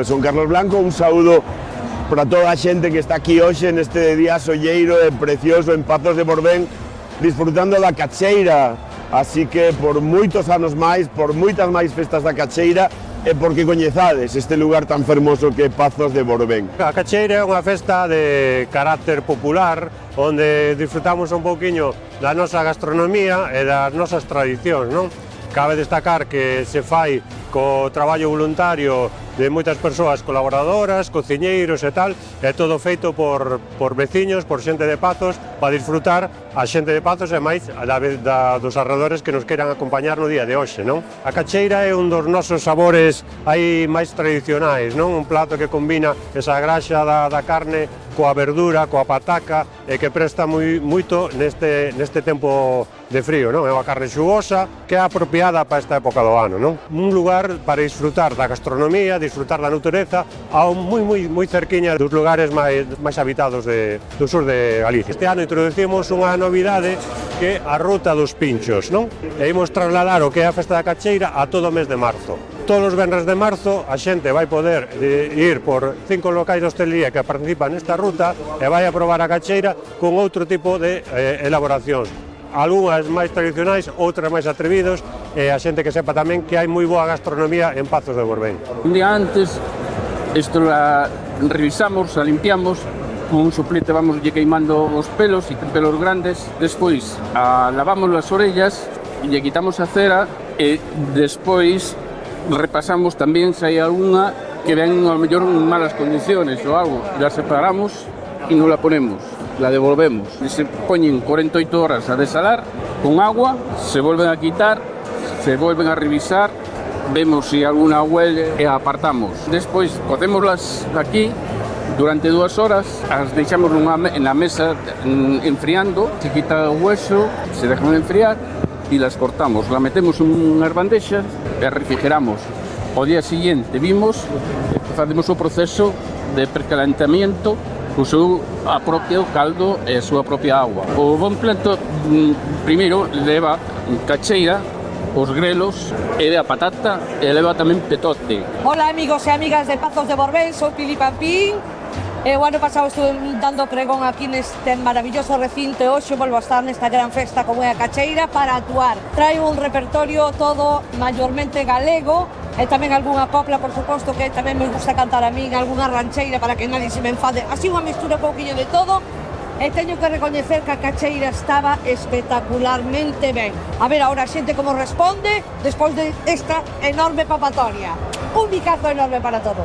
Son Carlos Blanco, un saúdo para toda a xente que está aquí hoxe neste día solleiro e precioso en Pazos de Borbén, disfrutando da cacheira. Así que por moitos anos máis, por moitas máis festas da cacheira e porque coñezades este lugar tan fermoso que é Pazos de Borbén. A cacheira é unha festa de carácter popular onde disfrutamos un pouquiño da nosa gastronomía e das nosas tradicións, non? Cabe destacar que se fai co traballo voluntario de moitas persoas colaboradoras, cociñeiros e tal, é todo feito por veciños, por xente de Pazos, para disfrutar a xente de Pazos e máis dos arredores que nos queiran acompañar no día de hoxe, non? A cacheira é un dos nosos sabores aí máis tradicionais, non? Un plato que combina esa graxa da carne coa verdura, coa pataca e que presta moito neste tempo de frío, non? É unha carne xugosa que é apropiada para esta época do ano, non? Un lugar para disfrutar da gastronomía, disfrutar da natureza, moi cerquiña dos lugares máis habitados do sur de Galicia. Este ano introducimos unha novidade que é a Ruta dos Pinchos, non? E imos trasladar o que é a Festa da Cacheira a todo o mes de marzo. Todos os venres de marzo a xente vai poder ir por 5 locais de hostelería que participan nesta ruta e vai a probar a cacheira con outro tipo de elaboracións. Algúnas máis tradicionais, outras máis atrevidos e a xente que sepa tamén que hai moi boa gastronomía en Pazos de Borbén. Un día antes, isto la revisamos, la limpiamos, con un soplete vamos lle queimando os pelos, e pelos grandes, despois lavamos as orellas, lle quitamos a cera e despois repasamos tamén se hai algunha que ven a lo mellor en malas condiciones ou algo, la separamos e non la ponemos, la devolvemos. E se poñen 48 horas a desalar con agua, se volven a quitar, se volven a revisar, vemos se alguna huele e apartamos. Despois cocémoslas aquí durante 2 horas, as deixamos en la mesa enfriando, se quita o hueso, se dejan enfriar e las cortamos, la metemos en unhas bandexas e refrigeramos. O día siguiente facemos o proceso de precalentamiento co seu propio caldo e a súa propia agua. O bon plato primeiro leva cacheira, os grelos e a patata e leva tamén petote. Hola amigos e amigas de Pazos de Borbén, sou Pili Pampín. O ano pasado estuve dando pregón aquí neste maravilloso recinto e hoxe volvo a estar nesta gran festa como é a cacheira para actuar. Traio un repertorio todo maiormente galego e tamén algunha copla, por suposto, que tamén me gusta cantar a min, algunha rancheira para que nadie se me enfade. Así unha mistura un pouquinho de todo e teño que recoñecer que a cacheira estaba espectacularmente ben. A ver agora a xente como responde despois de esta enorme papatoria. Un bicazo enorme para todos.